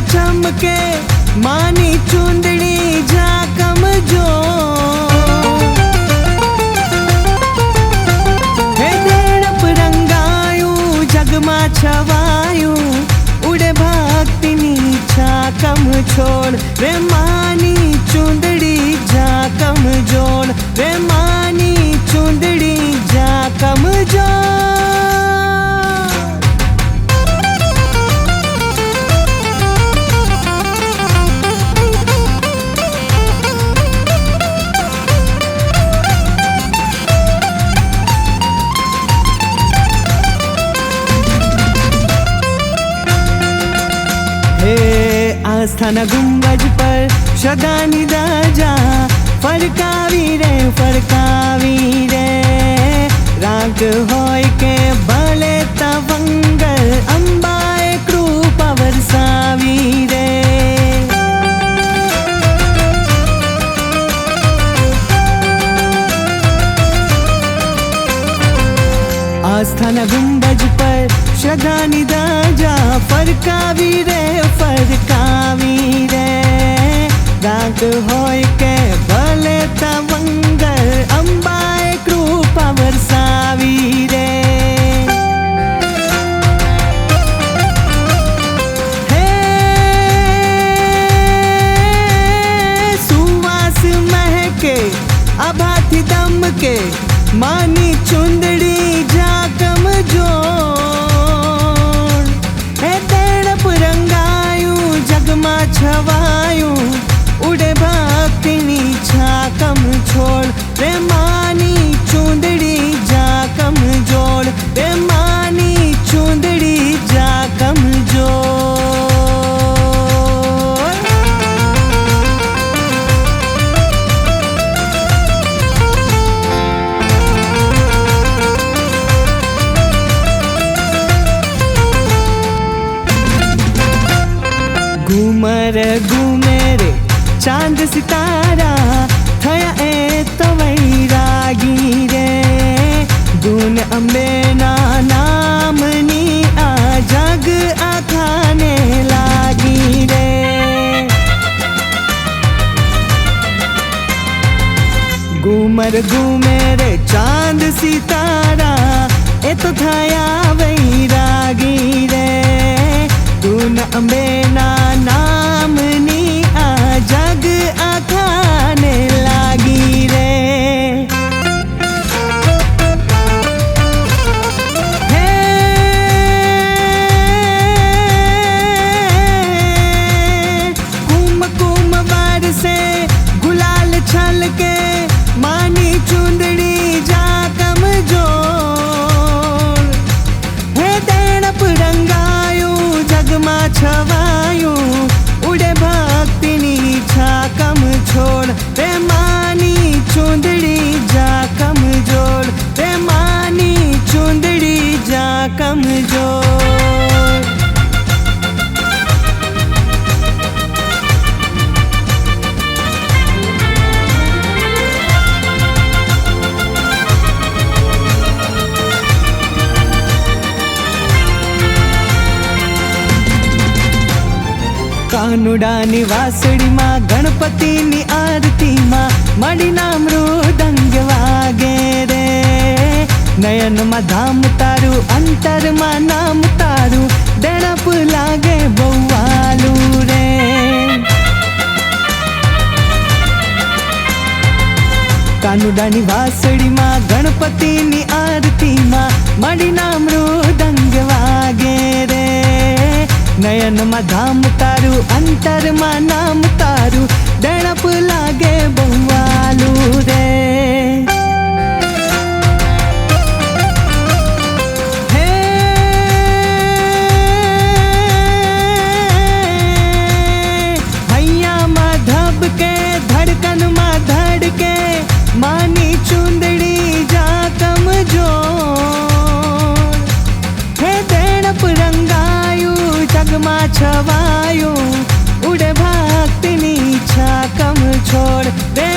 चमके मानी चूंदड़ी जा कमजोर। हे देणप रंगायूं जगमा छवायूं उड़े भक्तिनी छा कम छोड़ रे मानी चूंदड़ी जा कमजोर रे मानी चूंदड़ी जा कमजोर। आस्थाना गुंबज पर श्रद्धानी ध्वजा फरकावी रे राग होय के भले तवंगल अंबाए कृपा वरसावी रे। आस्थाना गुंबज पर श्रद्धानी ध्वजा फरकावी रे राग होय के भले तवंगल अंबाए कृपा वरसावी रे। हे सुवास महके आभाथी दम के मानी चुंदड़ी जा कमजोर। हे देणप रंगायूं जगमा छवायूं उड़े भक्तिनी छा कम छोड़ रे मानी चूंदड़ी जा कमजोर रे मानी चूंदड़ी जा कमजोर। घूमर घूमे रे चांद सितारा थया ए तो वैरागी रे दून अम्बे ना नामनी आ जग आखाने लागी रे। घूमर घूमे रे चांद सितारा ए तो थया वैरागी रे दून अम्बे ना नामनी आ जग आखाने लागी रे। हे कुम कुम बार से गुलाल छल के मानी चुंदड़ी जा कमजोर। हे देणप रंगायूं जगमा छवायूं उड़े भक्तिनी छा कम छोड़ रे मानी चूंदड़ी जा कमजोर रे मानी चूंदड़ी जा कमजोर। कानुडानी वासड़ी मां गणपतिनी आरती मां मड़ी नाम मृदंग वागे रे नयन मां धाम तारू अंतर मां नाम तारू देणप लागे बौवालू रे। कानुडानी वासड़ी मां गणपतिनी आरती मां मड़ी नाम मृदंग वागे रे नयन मां धाम तारू अंतर मां नाम तारू देणप लागे बौवालू रे। हे हैया मां धब के धड़कन मां धड़के मानी चुंदड़ी जा कमजोर। हे देणप रंगायूं जगमा छवायूं उड़े भक्तिनी छा कम छोड़ रे